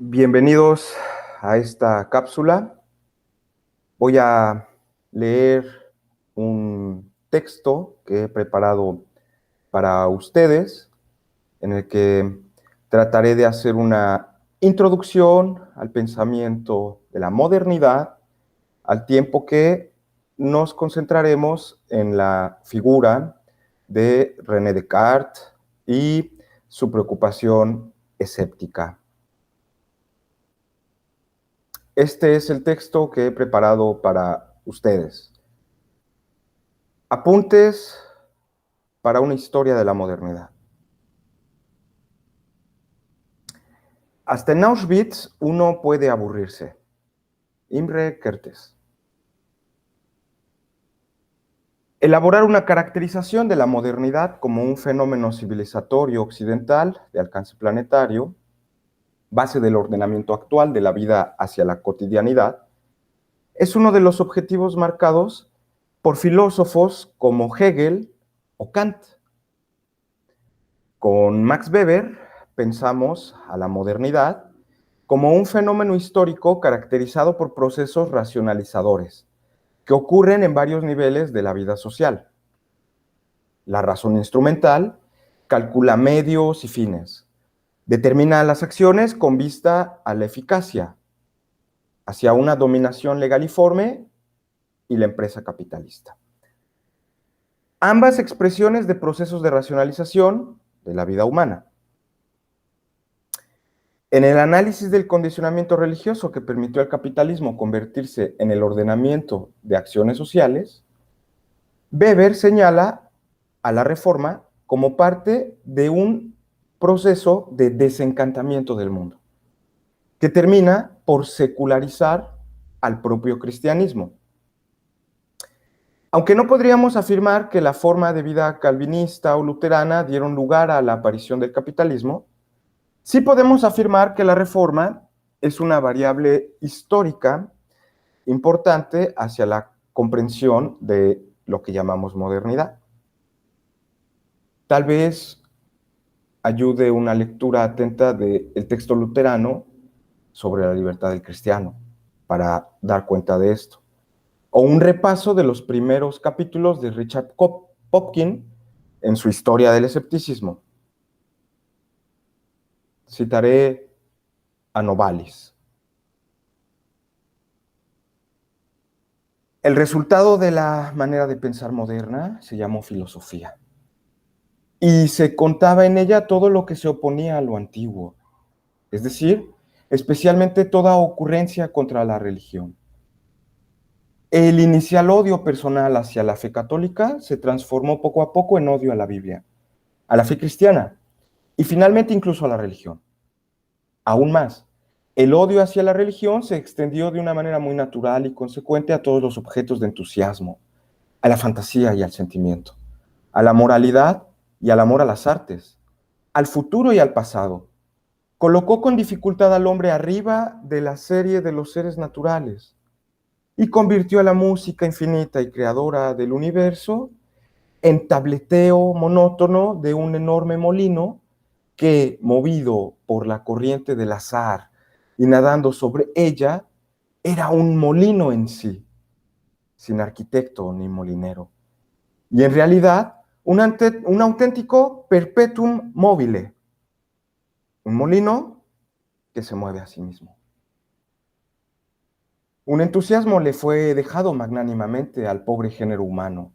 Bienvenidos a esta cápsula. Voy a leer un texto que he preparado para ustedes, en el que trataré de hacer una introducción al pensamiento de la modernidad, al tiempo que nos concentraremos en la figura de René Descartes y su preocupación escéptica. Este es el texto que he preparado para ustedes. Apuntes para una historia de la modernidad. Hasta en Auschwitz uno puede aburrirse. Imre Kertész. Elaborar una caracterización de la modernidad como un fenómeno civilizatorio occidental de alcance planetario, base del ordenamiento actual de la vida hacia la cotidianidad, es uno de los objetivos marcados por filósofos como Hegel o Kant. Con Max Weber pensamos a la modernidad como un fenómeno histórico caracterizado por procesos racionalizadores que ocurren en varios niveles de la vida social. La razón instrumental calcula medios y fines, determina las acciones con vista a la eficacia, hacia una dominación legaliforme y la empresa capitalista. Ambas expresiones de procesos de racionalización de la vida humana. En el análisis del condicionamiento religioso que permitió al capitalismo convertirse en el ordenamiento de acciones sociales, Weber señala a la reforma como parte de un proceso de desencantamiento del mundo, que termina por secularizar al propio cristianismo. Aunque no podríamos afirmar que la forma de vida calvinista o luterana dieron lugar a la aparición del capitalismo, sí podemos afirmar que la reforma es una variable histórica importante hacia la comprensión de lo que llamamos modernidad. Tal vez ayude una lectura atenta del texto luterano sobre la libertad del cristiano para dar cuenta de esto. O un repaso de los primeros capítulos de Richard Popkin en su Historia del escepticismo. Citaré a Novalis. El resultado de la manera de pensar moderna se llamó filosofía. Y se contaba en ella todo lo que se oponía a lo antiguo, es decir, especialmente toda ocurrencia contra la religión. El inicial odio personal hacia la fe católica se transformó poco a poco en odio a la Biblia, a la fe cristiana y finalmente incluso a la religión. Aún más, el odio hacia la religión se extendió de una manera muy natural y consecuente a todos los objetos de entusiasmo, a la fantasía y al sentimiento, a la moralidad y al amor a las artes, al futuro y al pasado. Colocó con dificultad al hombre arriba de la serie de los seres naturales y convirtió a la música infinita y creadora del universo en tableteo monótono de un enorme molino que, movido por la corriente del azar y nadando sobre ella, era un molino en sí, sin arquitecto ni molinero. Y en realidad, un auténtico perpetuum mobile, un molino que se mueve a sí mismo. Un entusiasmo le fue dejado magnánimamente al pobre género humano,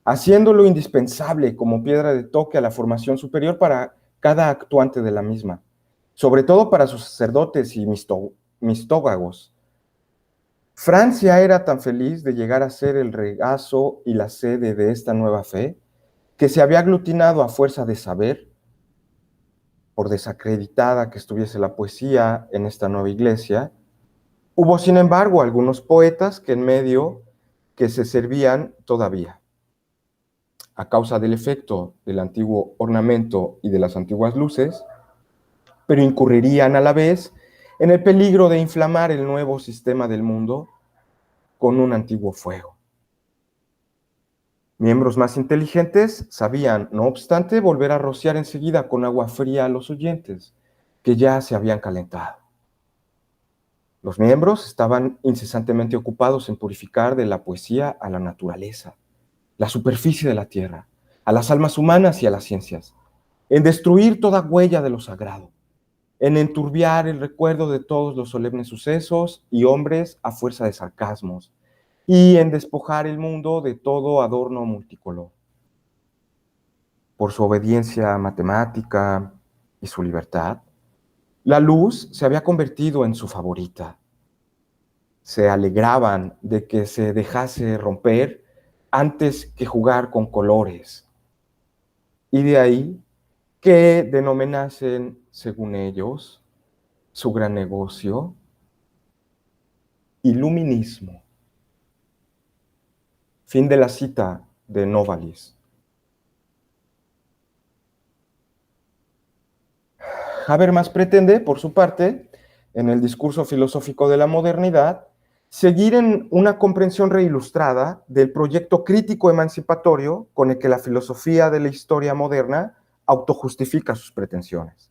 haciéndolo indispensable como piedra de toque a la formación superior para cada actuante de la misma, sobre todo para sus sacerdotes y mistógagos. Francia era tan feliz de llegar a ser el regazo y la sede de esta nueva fe, que se había aglutinado a fuerza de saber, por desacreditada que estuviese la poesía en esta nueva iglesia. Hubo, sin embargo, algunos poetas que en medio que se servían todavía, a causa del efecto del antiguo ornamento y de las antiguas luces, pero incurrirían a la vez en el peligro de inflamar el nuevo sistema del mundo con un antiguo fuego. Miembros más inteligentes sabían, no obstante, volver a rociar enseguida con agua fría a los oyentes, que ya se habían calentado. Los miembros estaban incesantemente ocupados en purificar de la poesía a la naturaleza, la superficie de la tierra, a las almas humanas y a las ciencias, en destruir toda huella de lo sagrado, en enturbiar el recuerdo de todos los solemnes sucesos y hombres a fuerza de sarcasmos, y en despojar el mundo de todo adorno multicolor. Por su obediencia matemática y su libertad, la luz se había convertido en su favorita. Se alegraban de que se dejase romper antes que jugar con colores. Y de ahí que denominasen, según ellos, su gran negocio, iluminismo. Fin de la cita de Novalis. Habermas pretende, por su parte, en el discurso filosófico de la modernidad, seguir en una comprensión reilustrada del proyecto crítico emancipatorio con el que la filosofía de la historia moderna autojustifica sus pretensiones.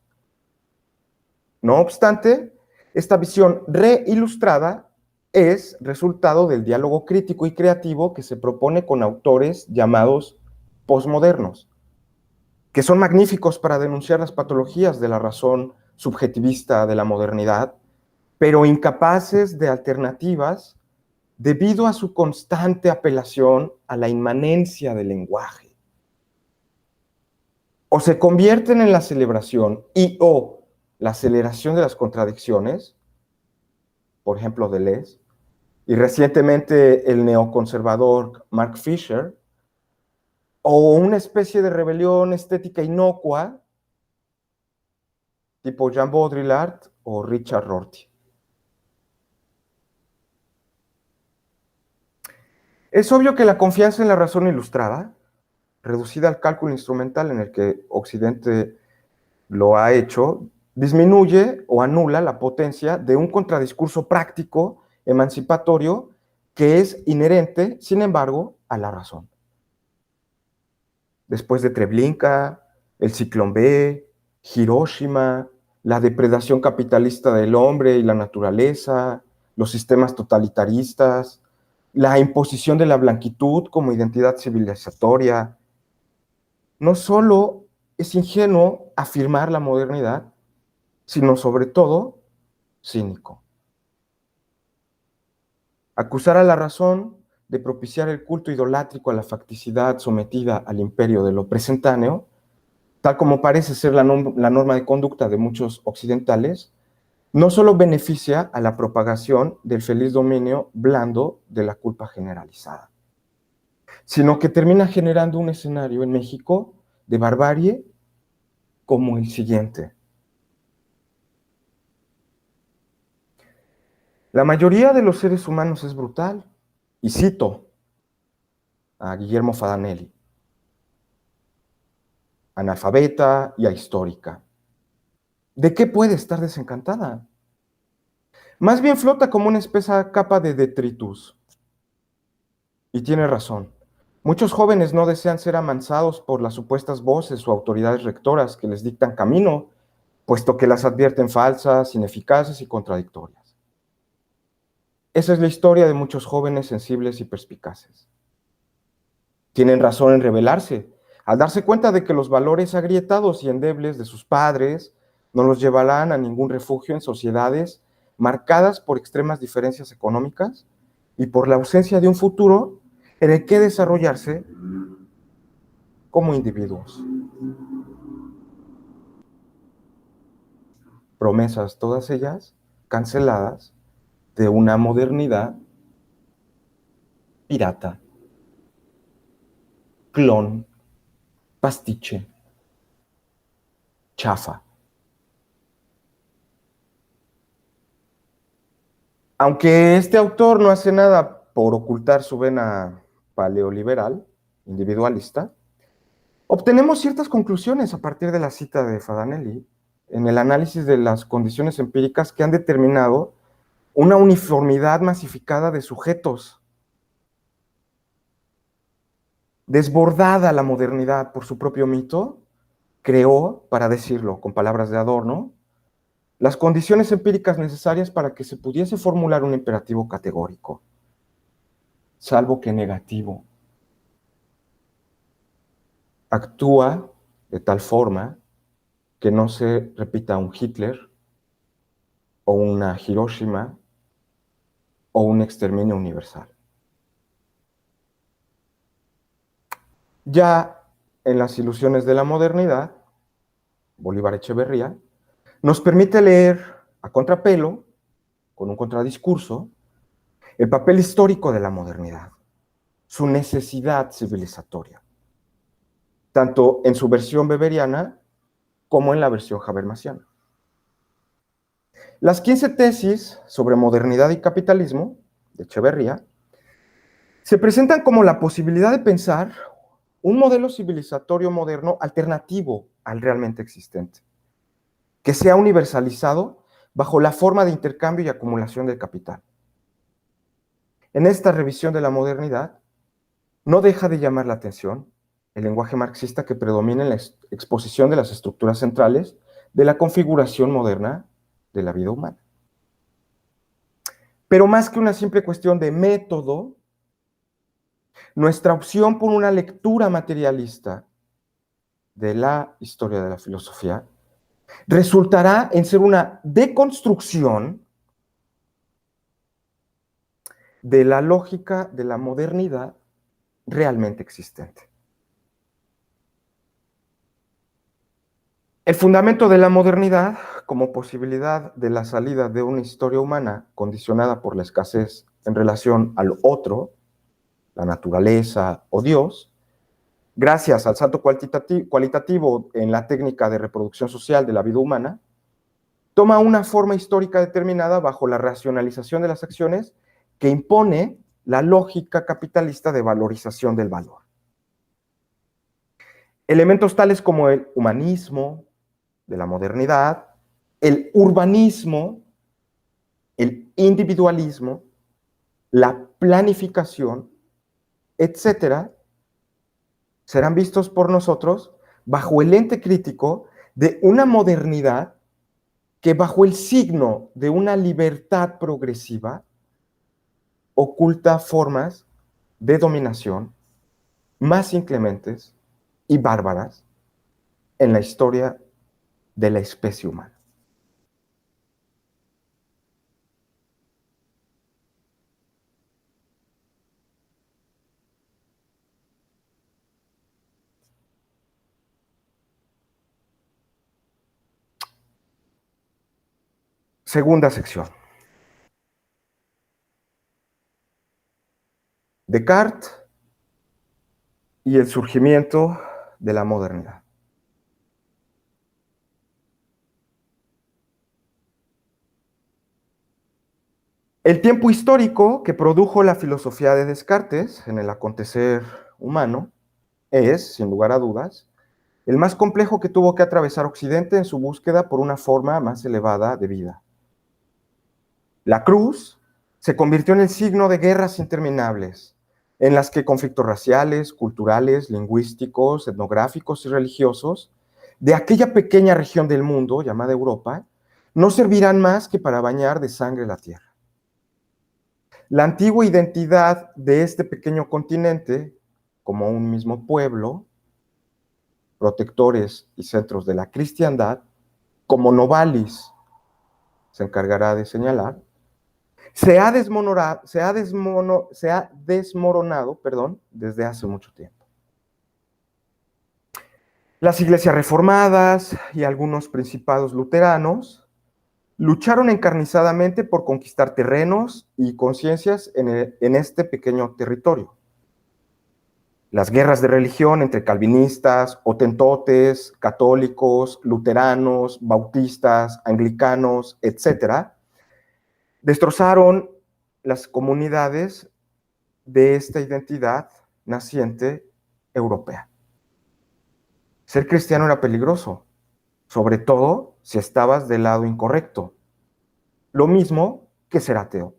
No obstante, esta visión reilustrada es resultado del diálogo crítico y creativo que se propone con autores llamados posmodernos, que son magníficos para denunciar las patologías de la razón subjetivista de la modernidad, pero incapaces de alternativas debido a su constante apelación a la inmanencia del lenguaje. O se convierten en la celebración y o la aceleración de las contradicciones, por ejemplo, Deleuze, y recientemente el neoconservador Mark Fisher, o una especie de rebelión estética inocua, tipo Jean Baudrillard o Richard Rorty. Es obvio que la confianza en la razón ilustrada, reducida al cálculo instrumental en el que Occidente lo ha hecho, disminuye o anula la potencia de un contradiscurso práctico, emancipatorio, que es inherente, sin embargo, a la razón. Después de Treblinka, el Ciclón B, Hiroshima, la depredación capitalista del hombre y la naturaleza, los sistemas totalitaristas, la imposición de la blanquitud como identidad civilizatoria, no solo es ingenuo afirmar la modernidad, sino sobre todo cínico. Acusar a la razón de propiciar el culto idolátrico a la facticidad sometida al imperio de lo presentáneo, tal como parece ser la norma de conducta de muchos occidentales, no solo beneficia a la propagación del feliz dominio blando de la culpa generalizada, sino que termina generando un escenario en México de barbarie como el siguiente. La mayoría de los seres humanos es brutal, y cito a Guillermo Fadanelli, analfabeta y ahistórica. ¿De qué puede estar desencantada? Más bien flota como una espesa capa de detritus. Y tiene razón. Muchos jóvenes no desean ser amansados por las supuestas voces o autoridades rectoras que les dictan camino, puesto que las advierten falsas, ineficaces y contradictorias. Esa es la historia de muchos jóvenes sensibles y perspicaces. Tienen razón en rebelarse, al darse cuenta de que los valores agrietados y endebles de sus padres no los llevarán a ningún refugio en sociedades marcadas por extremas diferencias económicas y por la ausencia de un futuro en el que desarrollarse como individuos. Promesas, todas ellas canceladas de una modernidad pirata, clon, pastiche, chafa. Aunque este autor no hace nada por ocultar su vena paleoliberal, individualista, obtenemos ciertas conclusiones a partir de la cita de Fadanelli en el análisis de las condiciones empíricas que han determinado una uniformidad masificada de sujetos, desbordada la modernidad por su propio mito, creó, para decirlo con palabras de Adorno, las condiciones empíricas necesarias para que se pudiese formular un imperativo categórico, salvo que negativo. Actúa de tal forma que no se repita un Hitler o una Hiroshima o un exterminio universal. Ya en las ilusiones de la modernidad, Bolívar Echeverría nos permite leer a contrapelo, con un contradiscurso, el papel histórico de la modernidad, su necesidad civilizatoria, tanto en su versión weberiana como en la versión habermasiana. Las 15 tesis sobre modernidad y capitalismo de Echeverría se presentan como la posibilidad de pensar un modelo civilizatorio moderno alternativo al realmente existente, que sea universalizado bajo la forma de intercambio y acumulación del capital. En esta revisión de la modernidad, no deja de llamar la atención el lenguaje marxista que predomina en la exposición de las estructuras centrales de la configuración moderna de la vida humana. Pero más que una simple cuestión de método, nuestra opción por una lectura materialista de la historia de la filosofía resultará en ser una deconstrucción de la lógica de la modernidad realmente existente. El fundamento de la modernidad como posibilidad de la salida de una historia humana condicionada por la escasez en relación al otro, la naturaleza o Dios, gracias al salto cualitativo en la técnica de reproducción social de la vida humana, toma una forma histórica determinada bajo la racionalización de las acciones que impone la lógica capitalista de valorización del valor. Elementos tales como el humanismo de la modernidad, el urbanismo, el individualismo, la planificación, etcétera, serán vistos por nosotros bajo el lente crítico de una modernidad que bajo el signo de una libertad progresiva oculta formas de dominación más inclementes y bárbaras en la historia de la especie humana. Segunda sección. Descartes y el surgimiento de la modernidad. El tiempo histórico que produjo la filosofía de Descartes en el acontecer humano es, sin lugar a dudas, el más complejo que tuvo que atravesar Occidente en su búsqueda por una forma más elevada de vida. La cruz se convirtió en el signo de guerras interminables, en las que conflictos raciales, culturales, lingüísticos, etnográficos y religiosos de aquella pequeña región del mundo llamada Europa no servirán más que para bañar de sangre la tierra. La antigua identidad de este pequeño continente, como un mismo pueblo, protectores y centros de la cristiandad, como Novalis se encargará de señalar, se ha desmoronado, desde hace mucho tiempo. Las iglesias reformadas y algunos principados luteranos lucharon encarnizadamente por conquistar terrenos y conciencias en este pequeño territorio. Las guerras de religión entre calvinistas, hotentotes, católicos, luteranos, bautistas, anglicanos, etc., destrozaron las comunidades de esta identidad naciente europea. Ser cristiano era peligroso, sobre todo si estabas del lado incorrecto. Lo mismo que ser ateo.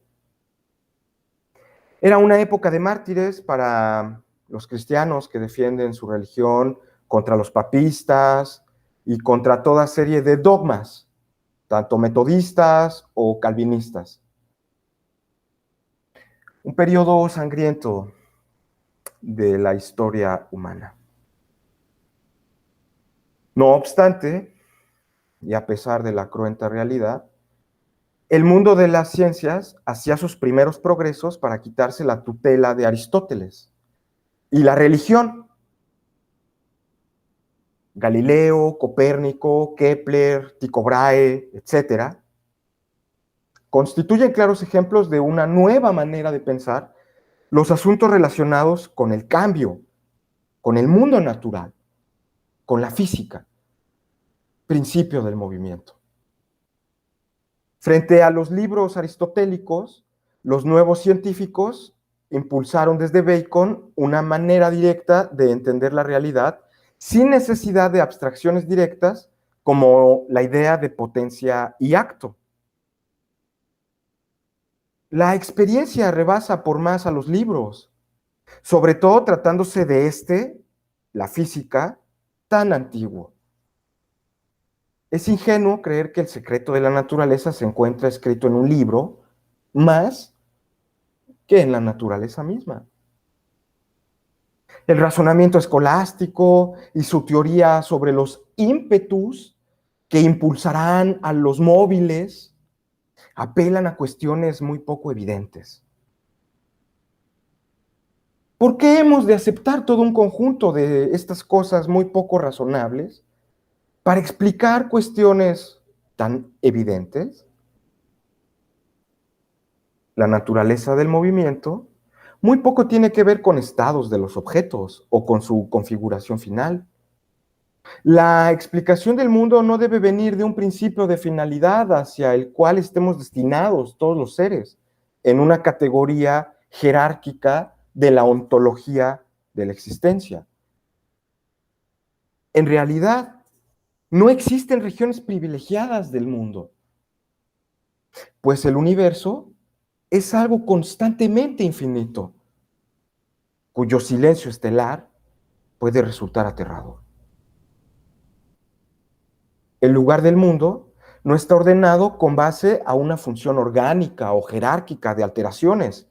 Era una época de mártires para los cristianos que defienden su religión contra los papistas y contra toda serie de dogmas tanto metodistas o calvinistas. Un periodo sangriento de la historia humana. No obstante, y a pesar de la cruenta realidad, el mundo de las ciencias hacía sus primeros progresos para quitarse la tutela de Aristóteles. Y la religión, Galileo, Copérnico, Kepler, Tycho Brahe, etcétera, constituyen claros ejemplos de una nueva manera de pensar los asuntos relacionados con el cambio, con el mundo natural, con la física, principio del movimiento. Frente a los libros aristotélicos, los nuevos científicos impulsaron desde Bacon una manera directa de entender la realidad sin necesidad de abstracciones directas como la idea de potencia y acto. La experiencia rebasa por más a los libros, sobre todo tratándose de la física, tan antiguo. Es ingenuo creer que el secreto de la naturaleza se encuentra escrito en un libro, más que en la naturaleza misma. El razonamiento escolástico y su teoría sobre los ímpetus que impulsarán a los móviles apelan a cuestiones muy poco evidentes. ¿Por qué hemos de aceptar todo un conjunto de estas cosas muy poco razonables para explicar cuestiones tan evidentes? La naturaleza del movimiento muy poco tiene que ver con estados de los objetos o con su configuración final. La explicación del mundo no debe venir de un principio de finalidad hacia el cual estemos destinados todos los seres, en una categoría jerárquica de la ontología de la existencia. En realidad, no existen regiones privilegiadas del mundo, pues el universo es algo constantemente infinito, cuyo silencio estelar puede resultar aterrador. El lugar del mundo no está ordenado con base a una función orgánica o jerárquica de alteraciones,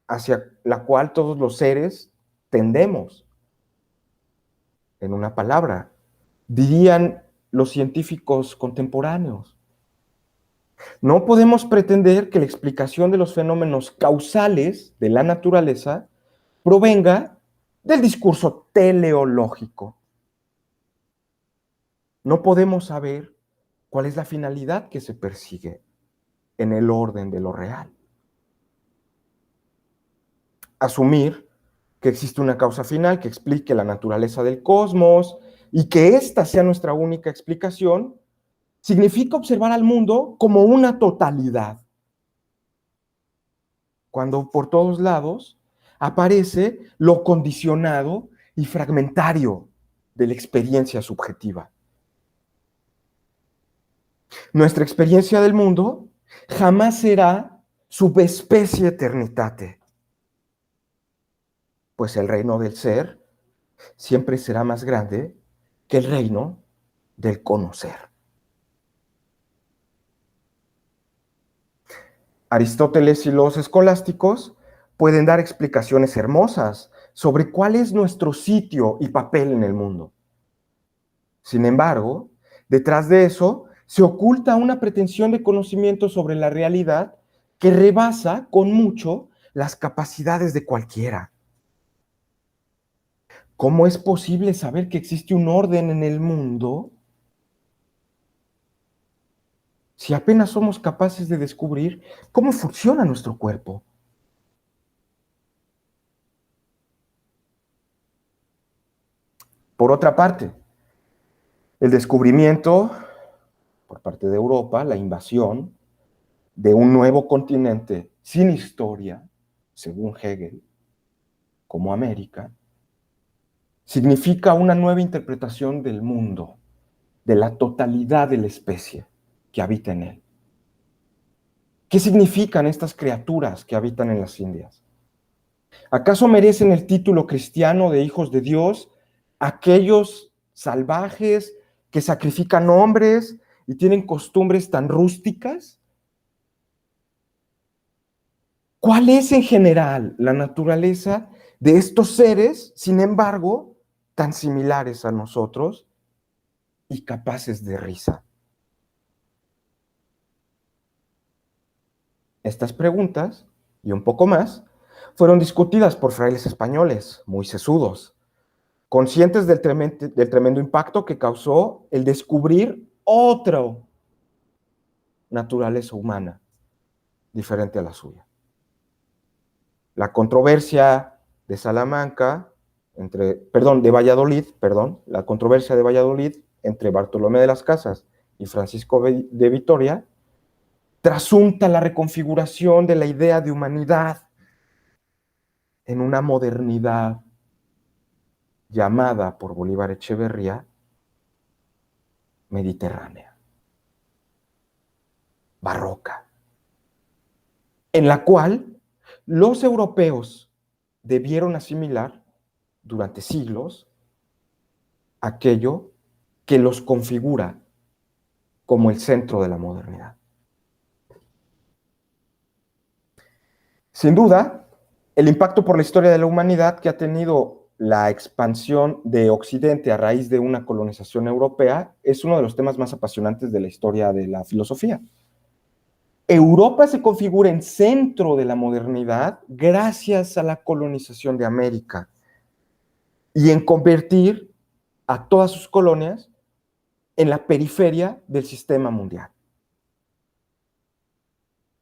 hacia la cual todos los seres tendemos. En una palabra, dirían los científicos contemporáneos. No podemos pretender que la explicación de los fenómenos causales de la naturaleza provenga del discurso teleológico. No podemos saber cuál es la finalidad que se persigue en el orden de lo real. Asumir que existe una causa final que explique la naturaleza del cosmos y que esta sea nuestra única explicación, significa observar al mundo como una totalidad, cuando por todos lados aparece lo condicionado y fragmentario de la experiencia subjetiva. Nuestra experiencia del mundo jamás será subespecie eternitate, pues el reino del ser siempre será más grande que el reino del conocer. Aristóteles y los escolásticos pueden dar explicaciones hermosas sobre cuál es nuestro sitio y papel en el mundo. Sin embargo, detrás de eso se oculta una pretensión de conocimiento sobre la realidad que rebasa con mucho las capacidades de cualquiera. ¿Cómo es posible saber que existe un orden en el mundo si apenas somos capaces de descubrir cómo funciona nuestro cuerpo? Por otra parte, el descubrimiento por parte de Europa, la invasión de un nuevo continente sin historia, según Hegel, como América, significa una nueva interpretación del mundo, de la totalidad de la especie que habita en él. ¿Qué significan estas criaturas que habitan en las Indias? ¿Acaso merecen el título cristiano de hijos de Dios aquellos salvajes que sacrifican hombres y tienen costumbres tan rústicas? ¿Cuál es en general la naturaleza de estos seres, sin embargo, tan similares a nosotros y capaces de risa? Estas preguntas, y un poco más, fueron discutidas por frailes españoles, muy sesudos, conscientes del tremendo impacto que causó el descubrir otra naturaleza humana diferente a la suya. La controversia de Salamanca, de Valladolid, la controversia de Valladolid entre Bartolomé de las Casas y Francisco de Vitoria, trasunta la reconfiguración de la idea de humanidad en una modernidad llamada por Bolívar Echeverría mediterránea, barroca, en la cual los europeos debieron asimilar durante siglos aquello que los configura como el centro de la modernidad. Sin duda, el impacto por la historia de la humanidad que ha tenido la expansión de Occidente a raíz de una colonización europea es uno de los temas más apasionantes de la historia de la filosofía. Europa se configura en centro de la modernidad gracias a la colonización de América y en convertir a todas sus colonias en la periferia del sistema mundial.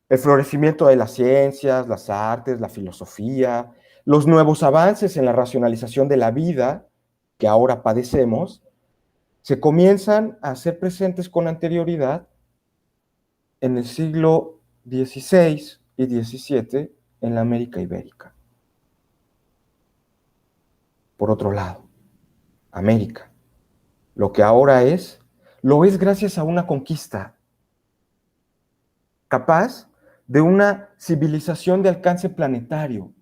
El florecimiento de las ciencias, las artes, la filosofía, los nuevos avances en la racionalización de la vida que ahora padecemos, se comienzan a hacer presentes con anterioridad en el siglo XVI y XVII en la América Ibérica. Por otro lado, América, lo que ahora es, lo es gracias a una conquista capaz de una civilización de alcance planetario.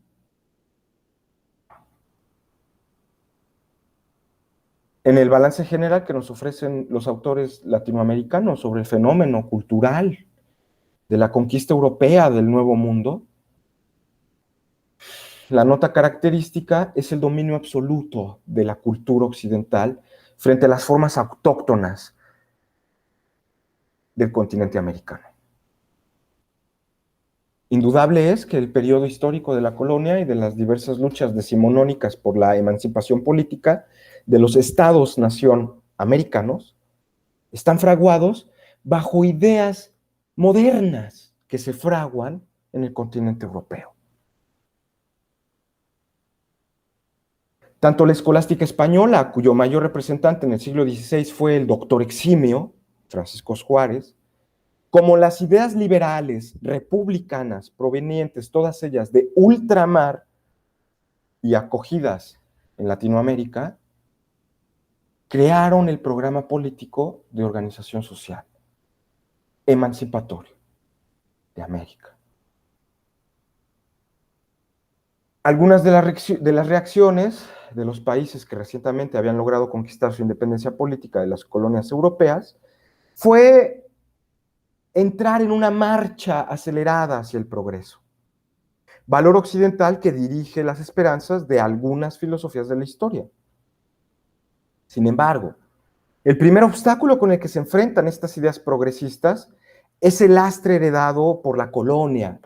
En el balance general que nos ofrecen los autores latinoamericanos sobre el fenómeno cultural de la conquista europea del Nuevo Mundo, la nota característica es el dominio absoluto de la cultura occidental frente a las formas autóctonas del continente americano. Indudable es que el periodo histórico de la colonia y de las diversas luchas decimonónicas por la emancipación política de los estados-nación americanos están fraguados bajo ideas modernas que se fraguan en el continente europeo. Tanto la escolástica española, cuyo mayor representante en el siglo XVI fue el doctor eximio, Francisco Juárez, como las ideas liberales, republicanas, provenientes todas ellas de ultramar y acogidas en Latinoamérica, crearon el programa político de organización social emancipatorio de América. Algunas de las reacciones de los países que recientemente habían logrado conquistar su independencia política de las colonias europeas fue entrar en una marcha acelerada hacia el progreso. Valor occidental que dirige las esperanzas de algunas filosofías de la historia. Sin embargo, el primer obstáculo con el que se enfrentan estas ideas progresistas es el lastre heredado por la colonia.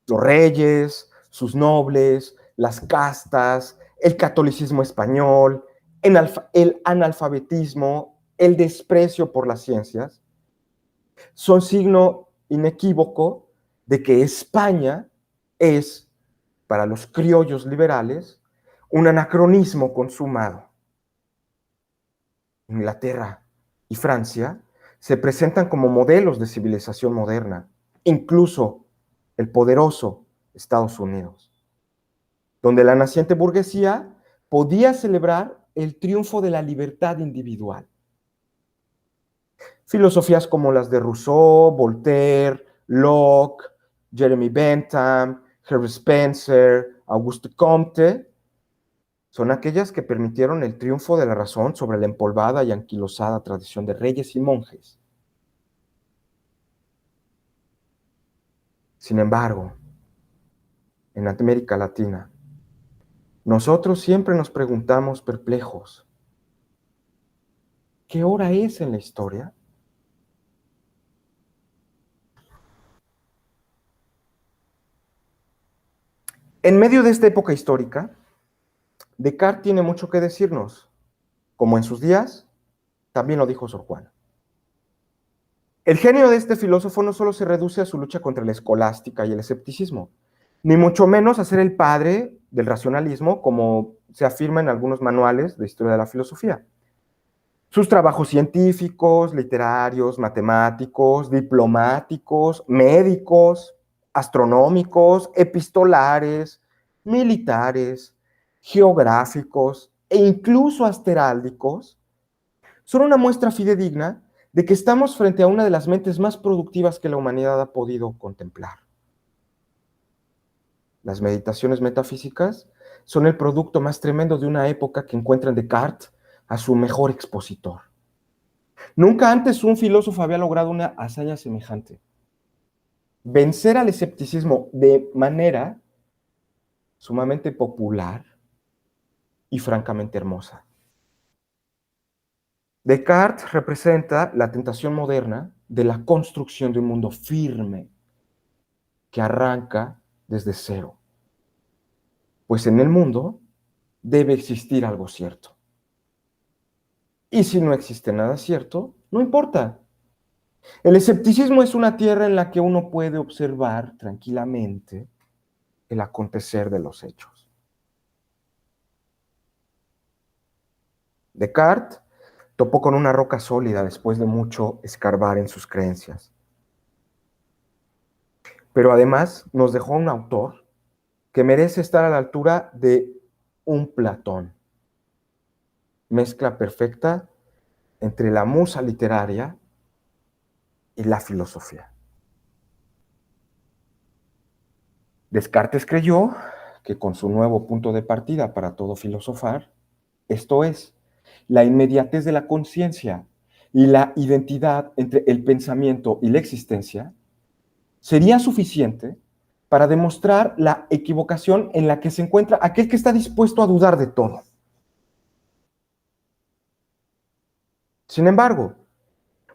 Los reyes, sus nobles, las castas, el catolicismo español, el analfabetismo, el desprecio por las ciencias, son signo inequívoco de que España es, para los criollos liberales, un anacronismo consumado. Inglaterra y Francia se presentan como modelos de civilización moderna, incluso el poderoso Estados Unidos, donde la naciente burguesía podía celebrar el triunfo de la libertad individual. Filosofías como las de Rousseau, Voltaire, Locke, Jeremy Bentham, Herbert Spencer, Auguste Comte, Son aquellas que permitieron el triunfo de la razón sobre la empolvada y anquilosada tradición de reyes y monjes. Sin embargo, en América Latina, nosotros siempre nos preguntamos perplejos, ¿qué hora es en la historia? En medio de esta época histórica, Descartes tiene mucho que decirnos. Como en sus días, también lo dijo Sor Juana. El genio de este filósofo no solo se reduce a su lucha contra la escolástica y el escepticismo, ni mucho menos a ser el padre del racionalismo, como se afirma en algunos manuales de historia de la filosofía. Sus trabajos científicos, literarios, matemáticos, diplomáticos, médicos, astronómicos, epistolares, militares, geográficos e incluso asteráldicos son una muestra fidedigna de que estamos frente a una de las mentes más productivas que la humanidad ha podido contemplar. Las meditaciones metafísicas son el producto más tremendo de una época que encuentra en Descartes a su mejor expositor. Nunca antes un filósofo había logrado una hazaña semejante. Vencer al escepticismo de manera sumamente popular y francamente hermosa. Descartes representa la tentación moderna de la construcción de un mundo firme que arranca desde cero. Pues en el mundo debe existir algo cierto. Y si no existe nada cierto, no importa. El escepticismo es una tierra en la que uno puede observar tranquilamente el acontecer de los hechos. Descartes topó con una roca sólida después de mucho escarbar en sus creencias. Pero además nos dejó un autor que merece estar a la altura de un Platón. Mezcla perfecta entre la musa literaria y la filosofía. Descartes creyó que con su nuevo punto de partida para todo filosofar, esto es, la inmediatez de la conciencia y la identidad entre el pensamiento y la existencia, sería suficiente para demostrar la equivocación en la que se encuentra aquel que está dispuesto a dudar de todo. Sin embargo,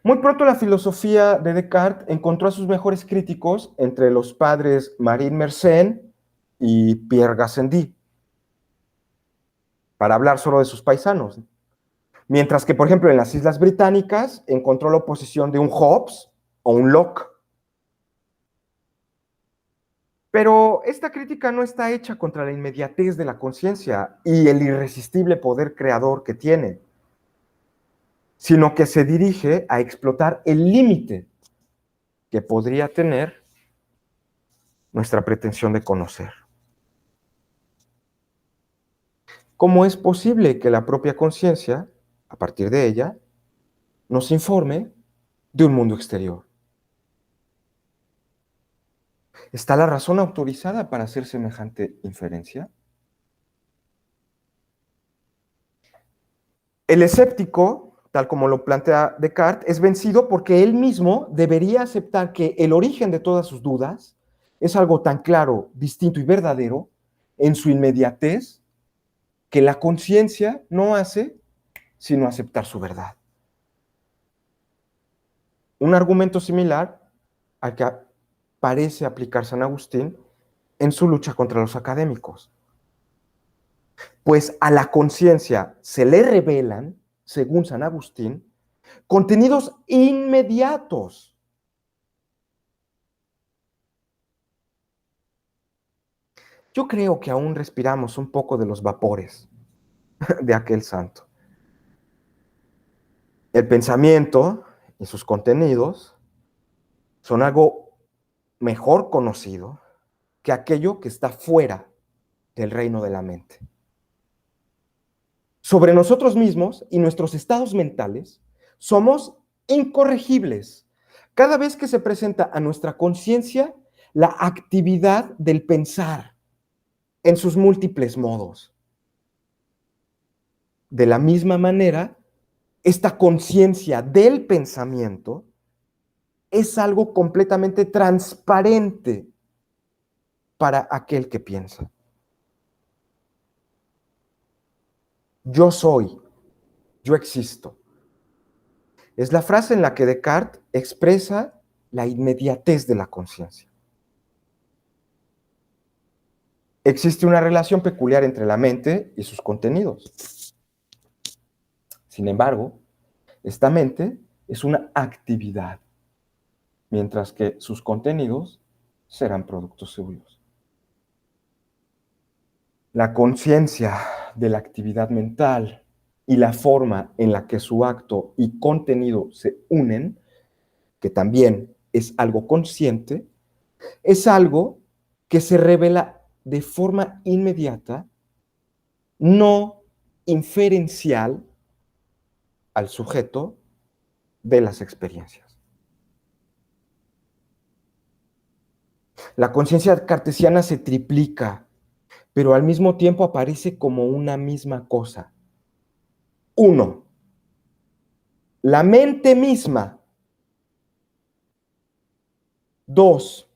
muy pronto la filosofía de Descartes encontró a sus mejores críticos entre los padres Marin Mersenne y Pierre Gassendi, para hablar solo de sus paisanos. Mientras que, por ejemplo, en las Islas Británicas encontró la oposición de un Hobbes o un Locke. Pero esta crítica no está hecha contra la inmediatez de la conciencia y el irresistible poder creador que tiene, sino que se dirige a explotar el límite que podría tener nuestra pretensión de conocer. ¿Cómo es posible que la propia conciencia, a partir de ella, nos informe de un mundo exterior? ¿Está la razón autorizada para hacer semejante inferencia? El escéptico, tal como lo plantea Descartes, es vencido porque él mismo debería aceptar que el origen de todas sus dudas es algo tan claro, distinto y verdadero en su inmediatez que la conciencia no hace sino aceptar su verdad. Un argumento similar al que parece aplicar San Agustín en su lucha contra los académicos. Pues a la conciencia se le revelan, según San Agustín, contenidos inmediatos. Yo creo que aún respiramos un poco de los vapores de aquel santo. El pensamiento y sus contenidos son algo mejor conocido que aquello que está fuera del reino de la mente. Sobre nosotros mismos y nuestros estados mentales, somos incorregibles. Cada vez que se presenta a nuestra conciencia la actividad del pensar en sus múltiples modos. De la misma manera, esta conciencia del pensamiento es algo completamente transparente para aquel que piensa. Yo soy, yo existo. Es la frase en la que Descartes expresa la inmediatez de la conciencia. Existe una relación peculiar entre la mente y sus contenidos. Sin embargo, esta mente es una actividad, mientras que sus contenidos serán productos suyos. La conciencia de la actividad mental y la forma en la que su acto y contenido se unen, que también es algo consciente, es algo que se revela de forma inmediata, no inferencial al sujeto de las experiencias. La conciencia cartesiana se triplica, pero al mismo tiempo aparece como una misma cosa. Uno, la mente misma. Dos,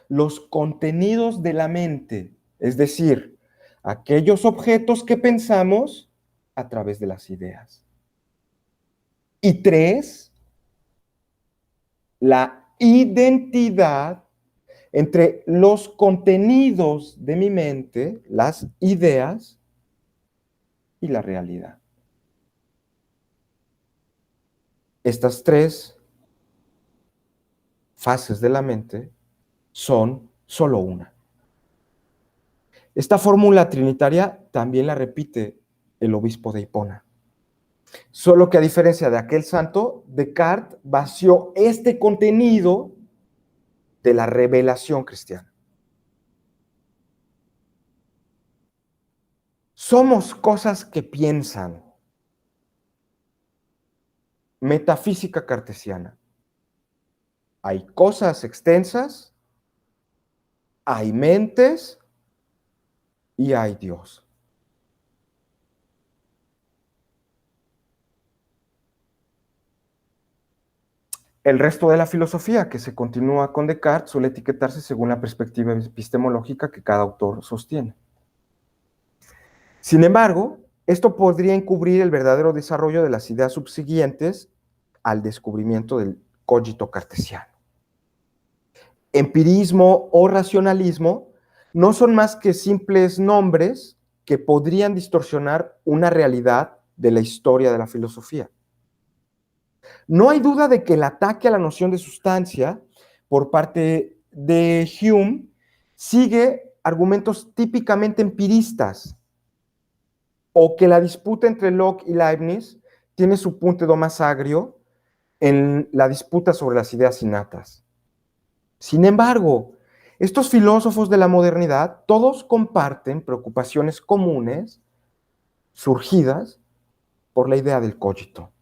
los contenidos de la mente, es decir, aquellos objetos que pensamos a través de las ideas. Y tres, la identidad entre los contenidos de mi mente, las ideas y la realidad. Estas tres fases de la mente son solo una. Esta fórmula trinitaria también la repite el obispo de Hipona. Solo que a diferencia de aquel santo, Descartes vació este contenido de la revelación cristiana. Somos cosas que piensan. Metafísica cartesiana. Hay cosas extensas, hay mentes y hay Dios. El resto de la filosofía que se continúa con Descartes suele etiquetarse según la perspectiva epistemológica que cada autor sostiene. Sin embargo, esto podría encubrir el verdadero desarrollo de las ideas subsiguientes al descubrimiento del cogito cartesiano. Empirismo o racionalismo no son más que simples nombres que podrían distorsionar una realidad de la historia de la filosofía. No hay duda de que el ataque a la noción de sustancia por parte de Hume sigue argumentos típicamente empiristas, o que la disputa entre Locke y Leibniz tiene su punto más agrio en la disputa sobre las ideas innatas. Sin embargo, estos filósofos de la modernidad todos comparten preocupaciones comunes surgidas por la idea del cogito.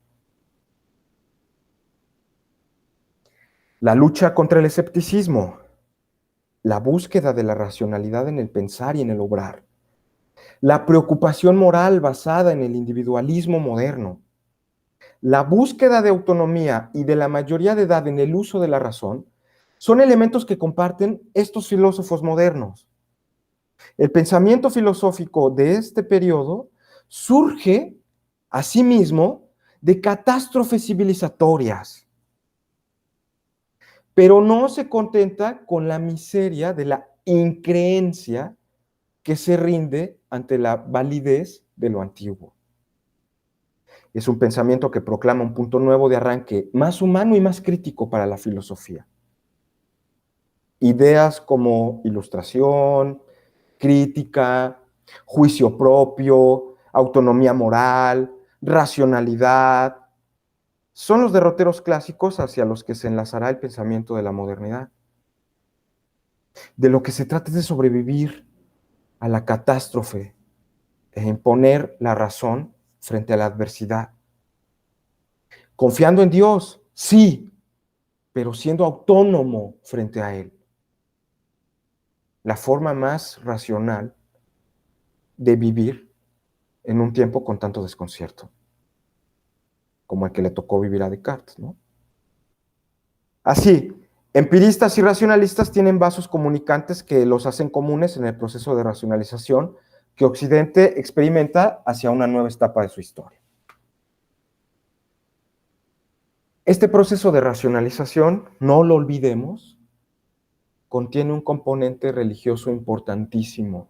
La lucha contra el escepticismo, la búsqueda de la racionalidad en el pensar y en el obrar, la preocupación moral basada en el individualismo moderno, la búsqueda de autonomía y de la mayoría de edad en el uso de la razón, son elementos que comparten estos filósofos modernos. El pensamiento filosófico de este periodo surge, asimismo, de catástrofes civilizatorias, pero no se contenta con la miseria de la increencia que se rinde ante la validez de lo antiguo. Es un pensamiento que proclama un punto nuevo de arranque, más humano y más crítico para la filosofía. Ideas como ilustración, crítica, juicio propio, autonomía moral, racionalidad, son los derroteros clásicos hacia los que se enlazará el pensamiento de la modernidad. De lo que se trata es de sobrevivir a la catástrofe e imponer la razón frente a la adversidad. Confiando en Dios, sí, pero siendo autónomo frente a Él. La forma más racional de vivir en un tiempo con tanto desconcierto, como el que le tocó vivir a Descartes, ¿no? Así, empiristas y racionalistas tienen vasos comunicantes que los hacen comunes en el proceso de racionalización que Occidente experimenta hacia una nueva etapa de su historia. Este proceso de racionalización, no lo olvidemos, contiene un componente religioso importantísimo.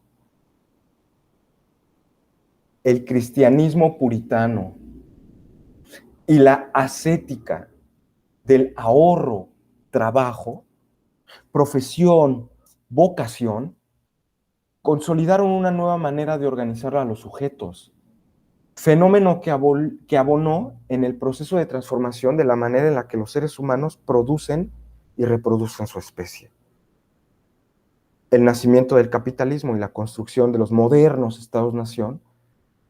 El cristianismo puritano y la ascética del ahorro, trabajo, profesión, vocación, consolidaron una nueva manera de organizar a los sujetos, fenómeno que abonó en el proceso de transformación de la manera en la que los seres humanos producen y reproducen su especie. El nacimiento del capitalismo y la construcción de los modernos estados-nación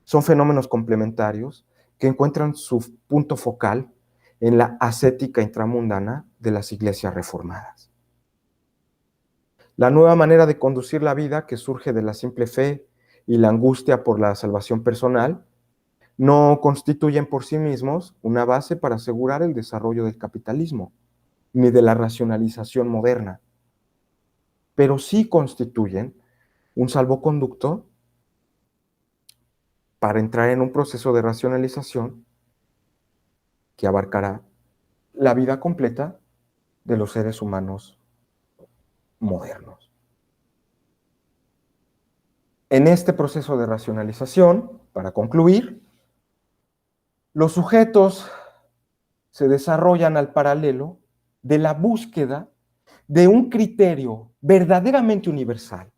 son fenómenos complementarios que encuentran su punto focal en la ascética intramundana de las iglesias reformadas. La nueva manera de conducir la vida que surge de la simple fe y la angustia por la salvación personal no constituyen por sí mismos una base para asegurar el desarrollo del capitalismo, ni de la racionalización moderna, pero sí constituyen un salvoconducto para entrar en un proceso de racionalización que abarcará la vida completa de los seres humanos modernos. En este proceso de racionalización, para concluir, los sujetos se desarrollan al paralelo de la búsqueda de un criterio verdaderamente universal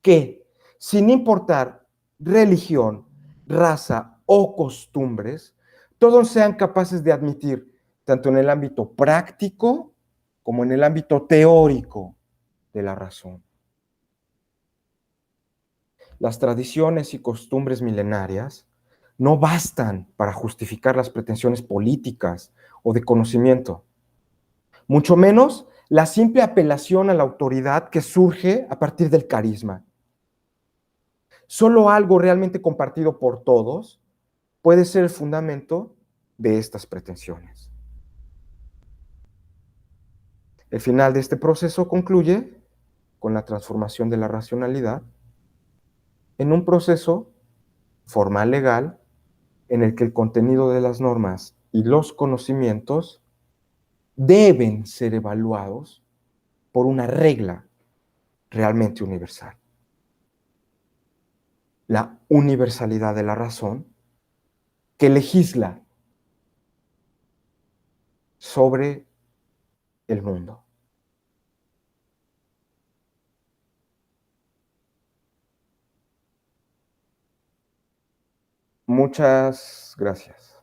que, sin importar religión, raza o costumbres, todos sean capaces de admitir, tanto en el ámbito práctico como en el ámbito teórico de la razón. Las tradiciones y costumbres milenarias no bastan para justificar las pretensiones políticas o de conocimiento, mucho menos la simple apelación a la autoridad que surge a partir del carisma. Solo algo realmente compartido por todos puede ser el fundamento de estas pretensiones. El final de este proceso concluye con la transformación de la racionalidad en un proceso formal legal en el que el contenido de las normas y los conocimientos deben ser evaluados por una regla realmente universal. La universalidad de la razón que legisla sobre el mundo. Muchas gracias.